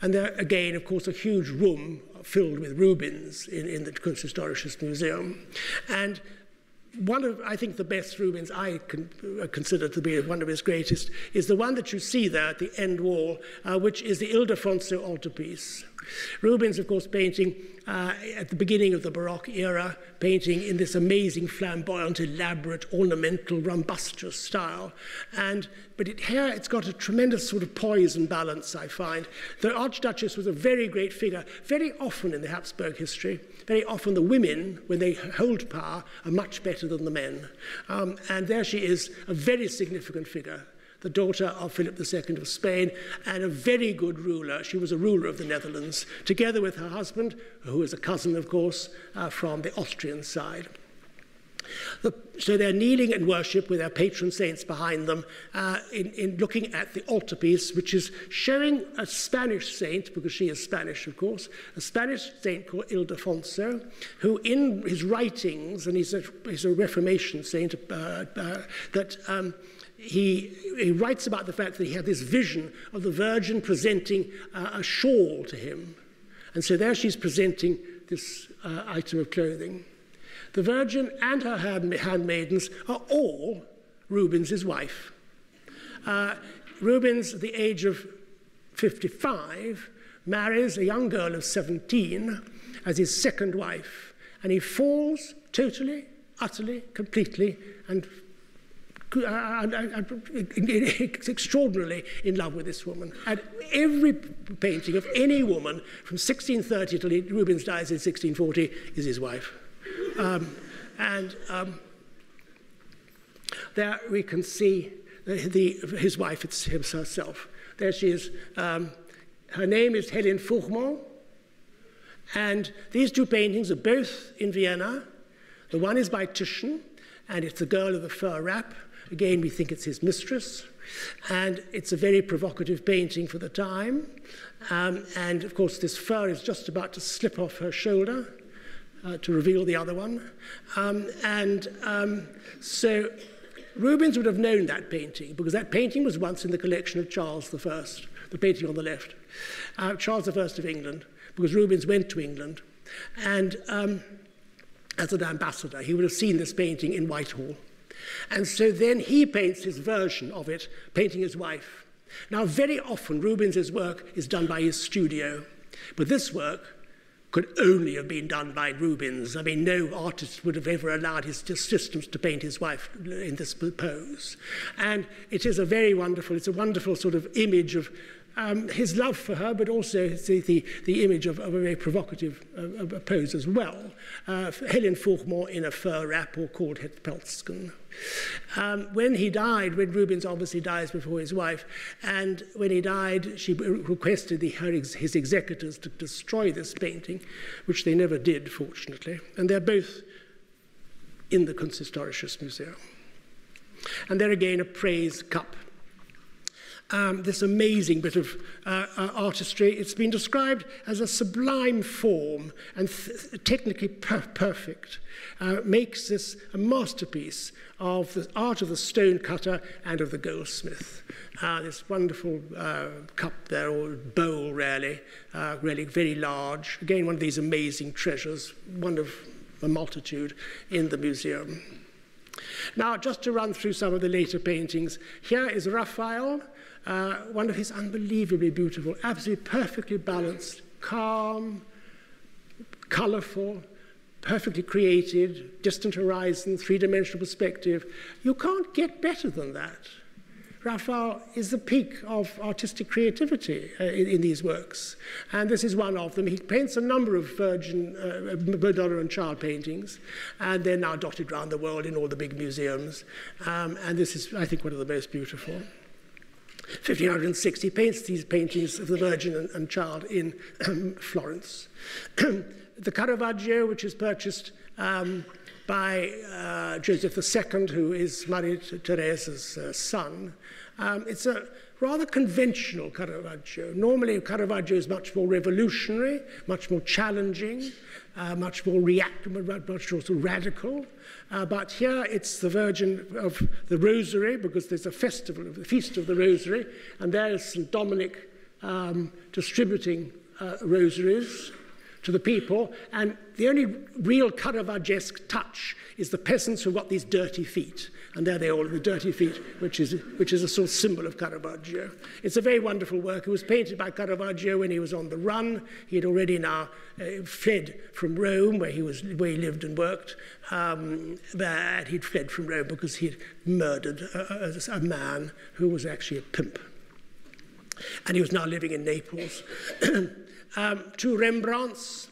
[SPEAKER 1] And there, again, of course, a huge room filled with Rubens in the Kunsthistorisches Museum. And one of, I think, the best Rubens I consider to be one of his greatest is the one that you see there at the end wall, which is the Ildefonso altarpiece. Rubens, of course, painting at the beginning of the Baroque era, painting in this amazing, flamboyant, elaborate, ornamental, rumbustious style. But here it's got a tremendous sort of poise and balance, I find. The Archduchess was a very great figure. Very often in the Habsburg history, very often the women, when they hold power, are much better than the men. And there she is, a very significant figure, the daughter of Philip II of Spain, and a very good ruler. She was a ruler of the Netherlands, together with her husband, who is a cousin, of course, from the Austrian side. So they're kneeling in worship with their patron saints behind them, in looking at the altarpiece, which is showing a Spanish saint, because she is Spanish, of course, a Spanish saint called Ildefonso, who in his writings, and he's a Reformation saint, he writes about the fact that he had this vision of the Virgin presenting a shawl to him. And so there she's presenting this item of clothing. The Virgin and her handmaidens are all Rubens' wife. Rubens, at the age of 55, marries a young girl of 17 as his second wife. And he falls totally, utterly, completely, and extraordinarily in love with this woman. And every painting of any woman from 1630 till Rubens dies in 1640 is his wife. There we can see his wife, it's herself. There she is. Her name is Hélène Fourmont. And these two paintings are both in Vienna. The one is by Titian, and it's the girl of the fur wrap. Again, we think it's his mistress. And it's a very provocative painting for the time. And of course, this fur is just about to slip off her shoulder to reveal the other one. So Rubens would have known that painting, because that painting was once in the collection of Charles I, the painting on the left. Charles I of England, because Rubens went to England. And as an ambassador, he would have seen this painting in Whitehall. And so then he paints his version of it, painting his wife. Now, very often Rubens' work is done by his studio, but this work could only have been done by Rubens. I mean, no artist would have ever allowed his assistants to paint his wife in this pose. And it is it's a wonderful sort of image of his love for her, but also the image of a very provocative pose as well. Helen Fouchemont in a fur wrap, or called Het Peltsken. When he died, when Rubens obviously dies before his wife, and when he died, she requested his executors to destroy this painting, which they never did, fortunately. And they're both in the Kunsthistorisches Museum. And there again, a praise cup. This amazing bit of artistry. It's been described as a sublime form and technically perfect. Makes this a masterpiece of the art of the stone cutter and of the goldsmith. This wonderful cup there, or bowl really, really very large. Again, one of these amazing treasures, one of a multitude in the museum. Now, just to run through some of the later paintings, here is Raphael, one of his unbelievably beautiful, absolutely perfectly balanced, calm, colourful, perfectly created, distant horizon, three-dimensional perspective. You can't get better than that. Raphael is the peak of artistic creativity in these works, and this is one of them. He paints a number of Virgin, Madonna and Child paintings, and they're now dotted around the world in all the big museums, and this is, I think, one of the most beautiful. 1560 paints these paintings of the Virgin and Child in Florence. The Caravaggio, which is purchased by Joseph II, who is Maria Theresa's son. It's a rather conventional Caravaggio. Normally, Caravaggio is much more revolutionary, much more challenging, much more reactive, much more radical. But here it's the Virgin of the Rosary, because there's a festival, the Feast of the Rosary, and there is St. Dominic distributing rosaries to the people, and the only real Caravaggesque touch is the peasants who've got these dirty feet, and there they all are, the dirty feet, which is a sort of symbol of Caravaggio. It's a very wonderful work. It was painted by Caravaggio when he was on the run. He had already now fled from Rome, where he lived and worked, but he'd fled from Rome because he'd murdered a man who was actually a pimp, and he was now living in Naples. Two Rembrandts,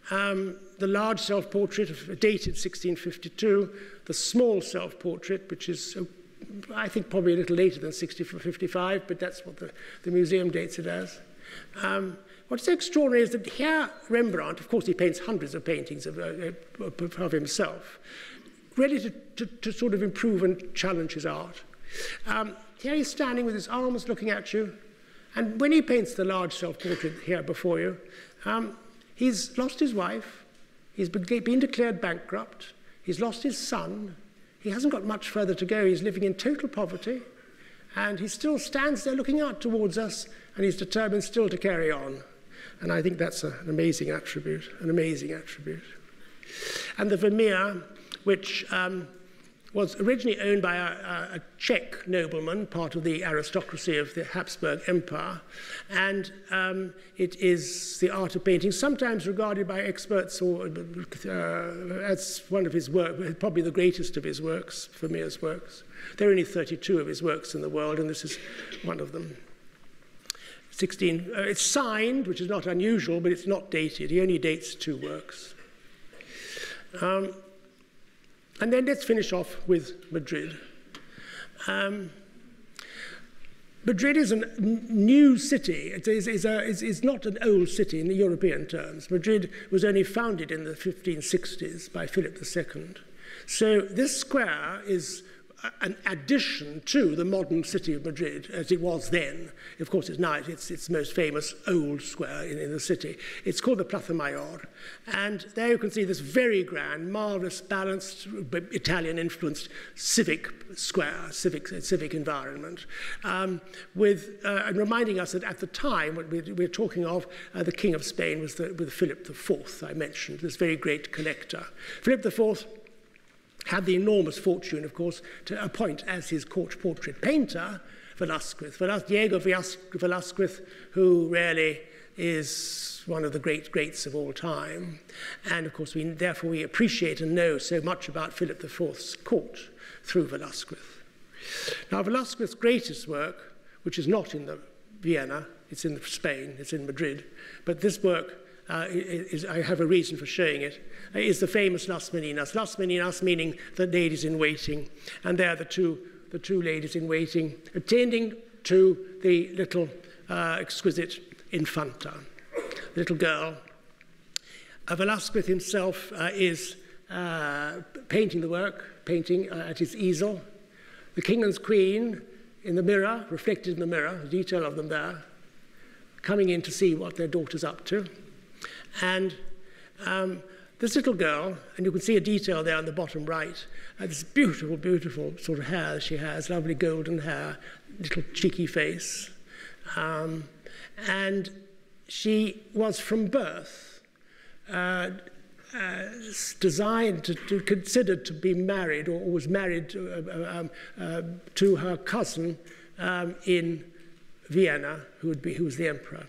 [SPEAKER 1] the large self-portrait dated 1652, the small self-portrait, which is, I think, probably a little later than 1655, but that's what the museum dates it as. What's extraordinary is that here Rembrandt, of course, he paints hundreds of paintings of himself, ready to sort of improve and challenge his art. Here he's standing with his arms looking at you, and when he paints the large self-portrait here before you, he's lost his wife, he's been declared bankrupt, he's lost his son, he hasn't got much further to go, he's living in total poverty, and he still stands there looking out towards us, and he's determined still to carry on. And I think that's an amazing attribute, an amazing attribute. And the Vermeer, which was originally owned by a Czech nobleman, part of the aristocracy of the Habsburg Empire, and it is the art of painting, sometimes regarded by experts as one of his works, probably the greatest of his works, Vermeer's works. There are only 32 of his works in the world, and this is one of them. It's signed, which is not unusual, but it's not dated. He only dates 2 works. And then let's finish off with Madrid. Madrid is a new city. It's not an old city in the European terms. Madrid was only founded in the 1560s by Philip II. So this square is an addition to the modern city of Madrid, as it was then. Of course, it's now its most famous old square in the city. It's called the Plaza Mayor. And there you can see this very grand, marvelous, balanced, Italian-influenced civic square, civic environment, and reminding us that at the time, what we're talking of, the King of Spain was with Philip IV, I mentioned, this very great collector. Philip IV had the enormous fortune, of course, to appoint as his court portrait painter Diego Velázquez, who really is one of the greats of all time. And of course, therefore we appreciate and know so much about Philip IV's court through Velázquez. Now, Velázquez's greatest work, which is not in Vienna, it's in Spain, it's in Madrid, but this work, I have a reason for showing it, is the famous Las Meninas. Las Meninas meaning the ladies in waiting, and they're the two ladies in waiting, attending to the little exquisite Infanta, the little girl. Velázquez himself is painting the work, painting at his easel. The king and queen in the mirror, reflected in the mirror, the detail of them there, coming in to see what their daughter's up to. And this little girl, and you can see a detail there on the bottom right, this beautiful, beautiful sort of hair she has, lovely golden hair, little cheeky face. And she was from birth designed to considered to be married, or was married to her cousin in Vienna, who was the emperor.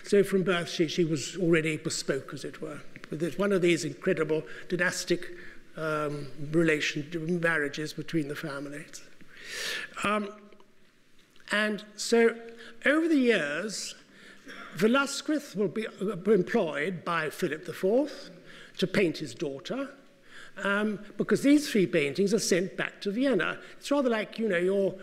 [SPEAKER 1] So from birth, she was already bespoke, as it were. It's one of these incredible dynastic marriages between the families. And so over the years, Velázquez will be employed by Philip IV to paint his daughter, because these three paintings are sent back to Vienna. It's rather like, you know, your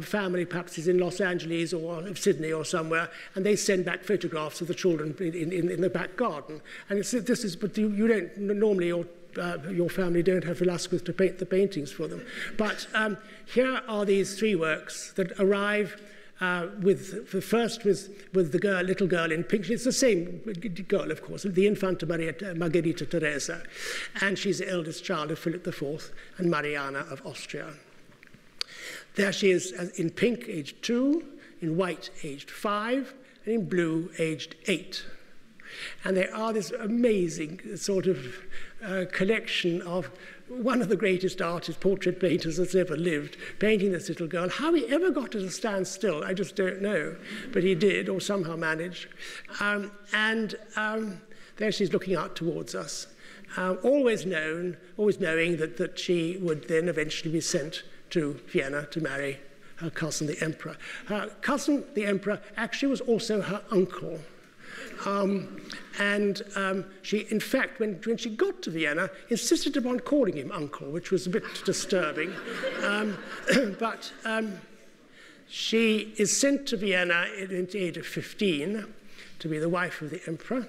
[SPEAKER 1] family perhaps is in Los Angeles or Sydney or somewhere, and they send back photographs of the children in the back garden. And but you don't normally, your family don't have Velázquez to paint the paintings for them. But here are these three works that arrive with the little girl in pink. It's the same girl, of course, the Infanta Margherita Teresa, and she's the eldest child of Philip IV and Mariana of Austria. There she is in pink, aged 2, in white, aged 5, and in blue, aged 8. And they are this amazing sort of collection of one of the greatest artists, portrait painters that's ever lived, painting this little girl. How he ever got her to stand still, I just don't know. But he did, or somehow managed. There she's looking out towards us, always knowing that she would then eventually be sent to Vienna to marry her cousin, the emperor. Her cousin, the emperor, actually was also her uncle. She, in fact, when she got to Vienna, insisted upon calling him uncle, which was a bit disturbing. But she is sent to Vienna at the age of 15 to be the wife of the emperor.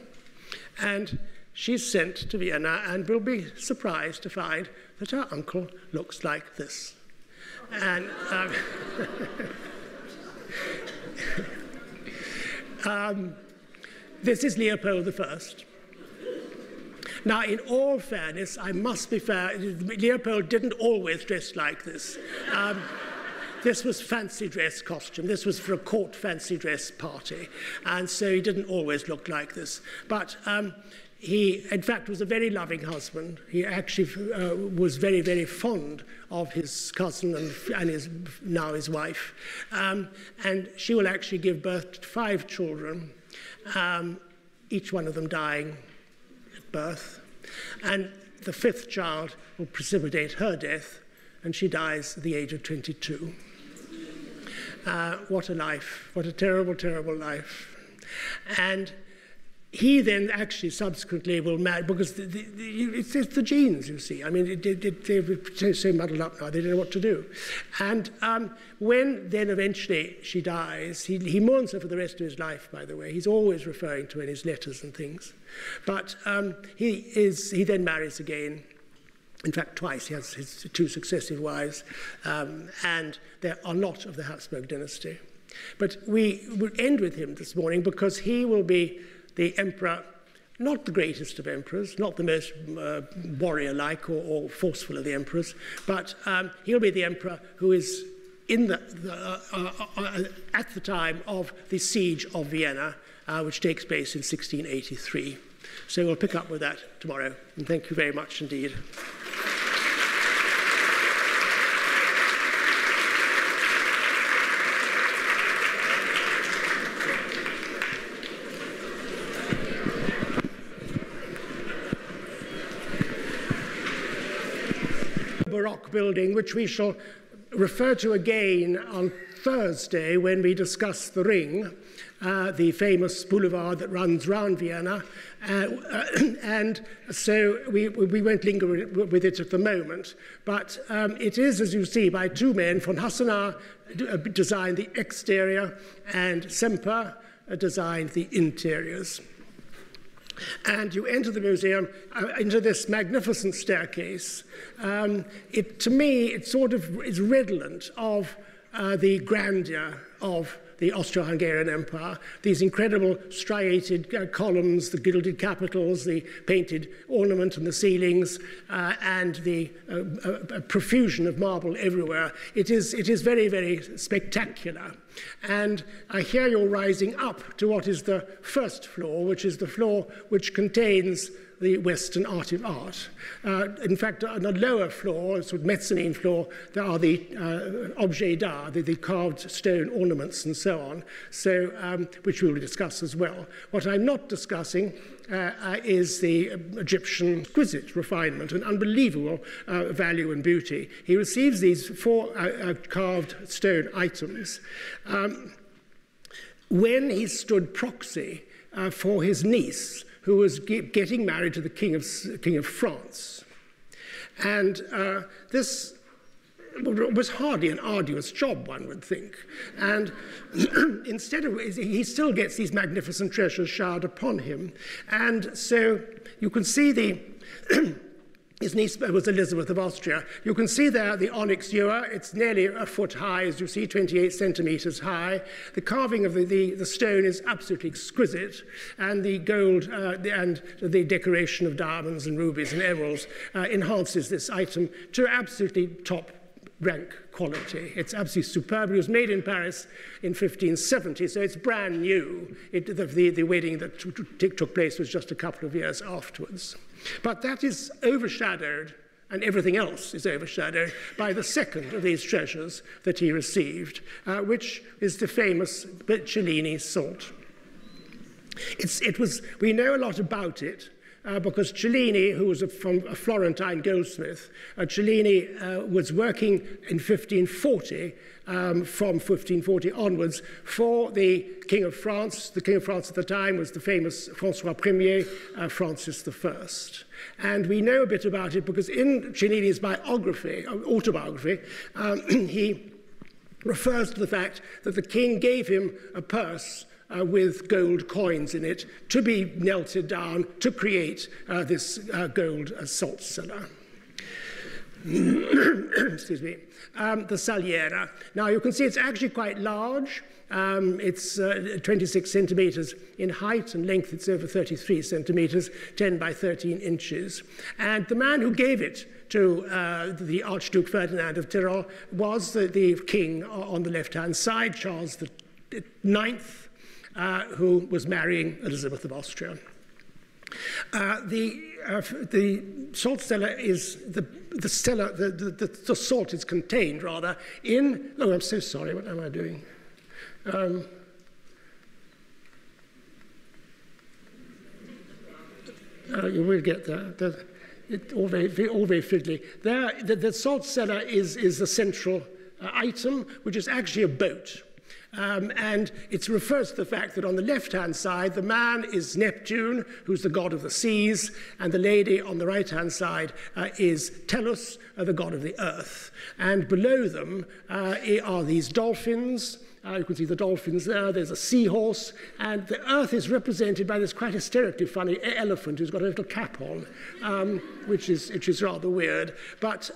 [SPEAKER 1] And she's sent to Vienna and will be surprised to find that her uncle looks like this. And this is Leopold I. Now, in all fairness, I must be fair, Leopold didn't always dress like this. This was fancy dress costume. This was for a court fancy dress party. And so he didn't always look like this. But he, in fact, was a very loving husband. He actually was very, very fond of his cousin and now his wife. And she will actually give birth to 5 children, each one of them dying at birth. And the 5th child will precipitate her death, and she dies at the age of 22. What a life. What a terrible, terrible life. And he then actually subsequently will marry, because it's the genes, you see. I mean, they're so muddled up now, they don't know what to do. And when then eventually she dies, he mourns her for the rest of his life, by the way. He's always referring to her in his letters and things. But he then marries again. In fact, twice. He has his 2 successive wives, and they are not of the Habsburg dynasty. But we will end with him this morning because he will be the emperor, not the greatest of emperors, not the most warrior-like or forceful of the emperors, but he'll be the emperor who is at the time of the siege of Vienna, which takes place in 1683. So we'll pick up with that tomorrow, and thank you very much indeed. Baroque building, which we shall refer to again on Thursday when we discuss the Ring, the famous boulevard that runs round Vienna. And so we won't linger with it at the moment. But it is, as you see, by two men. Von Hassenaar designed the exterior, and Semper designed the interiors. And you enter the museum into this magnificent staircase. To me, it sort of is redolent of the grandeur of the Austro-Hungarian Empire, these incredible striated columns, the gilded capitals, the painted ornament in the ceilings, and the profusion of marble everywhere. It is very, very spectacular. And here you're rising up to what is the first floor, which is the floor which contains the Western art of art. In fact, on the lower floor, sort of mezzanine floor, there are the objets d'art, the carved stone ornaments and so on, which we will discuss as well. What I'm not discussing is the Egyptian exquisite refinement and unbelievable value and beauty. He receives these four carved stone items when he stood proxy for his niece, who was getting married to the King of France. And this was hardly an arduous job, one would think. And instead of, he still gets these magnificent treasures showered upon him. And so you can see his niece was Elizabeth of Austria. You can see there the onyx ewer. It's nearly a foot high, as you see, 28 centimeters high. The carving of the stone is absolutely exquisite, and the gold and the decoration of diamonds and rubies and emeralds enhances this item to absolutely top rank quality. It's absolutely superb. It was made in Paris in 1570, so it's brand new. The wedding that took place was just a couple of years afterwards. But that is overshadowed, and everything else is overshadowed, by the second of these treasures that he received, which is the famous Cellini salt. We know a lot about it, because Cellini, who was a Florentine goldsmith, Cellini was working in 1540, from 1540 onwards, for the King of France. The King of France at the time was the famous François Ier, Francis I. And we know a bit about it because in Cellini's autobiography, he refers to the fact that the king gave him a purse with gold coins in it to be melted down to create this gold salt cellar. Excuse me. The Saliera. Now you can see it's actually quite large. It's 26 centimeters in height, and length it's over 33 centimeters, 10 by 13 inches. And the man who gave it to the Archduke Ferdinand of Tyrol was the king on the left-hand side, Charles IX, who was marrying Elizabeth of Austria. The salt cellar is the salt is contained rather in. Oh, I'm so sorry. What am I doing? You will get there. All very fiddly. The salt cellar is the central item, which is actually a boat. And it refers to the fact that on the left-hand side, the man is Neptune, who's the god of the seas, and the lady on the right-hand side is Tellus, the god of the earth. And below them are these dolphins. You can see the dolphins there. There's a seahorse, and the earth is represented by this quite hysterically funny elephant who's got a little cap on, which is rather weird. But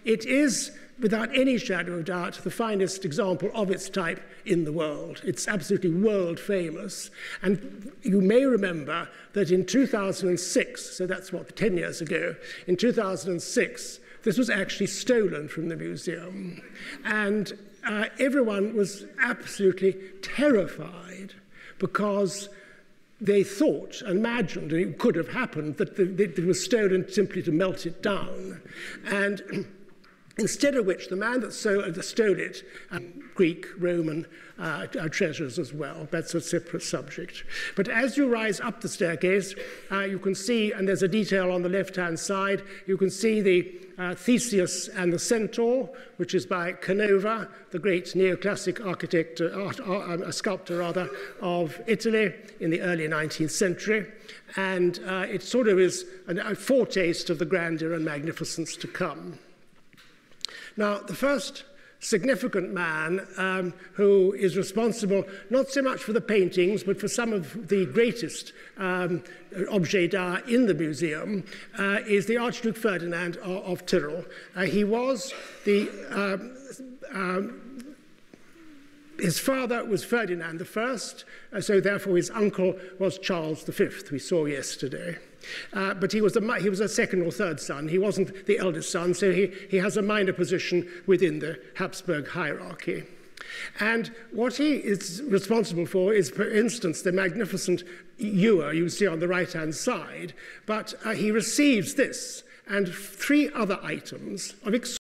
[SPEAKER 1] it is, without any shadow of doubt, the finest example of its type in the world. It's absolutely world famous. And you may remember that in 2006, so that's 10 years ago, in 2006, this was actually stolen from the museum. And everyone was absolutely terrified because they thought, imagined, and it could have happened, that it was stolen simply to melt it down. And instead of which the man that stole it, Greek, Roman treasures as well. That's a separate subject. But as you rise up the staircase, you can see, and there's a detail on the left-hand side, you can see the Theseus and the Centaur, which is by Canova, the great neoclassic architect, sculptor of Italy in the early 19th century. And it sort of is a foretaste of the grandeur and magnificence to come. Now, the first significant man who is responsible not so much for the paintings, but for some of the greatest objets d'art in the museum is the Archduke Ferdinand of Tyrol. He was his father was Ferdinand I, so therefore his uncle was Charles V, we saw yesterday. But he was a second or third son. He wasn't the eldest son, so he has a minor position within the Habsburg hierarchy. And what he is responsible for is, for instance, the magnificent ewer you see on the right-hand side, but he receives this and 3 other items of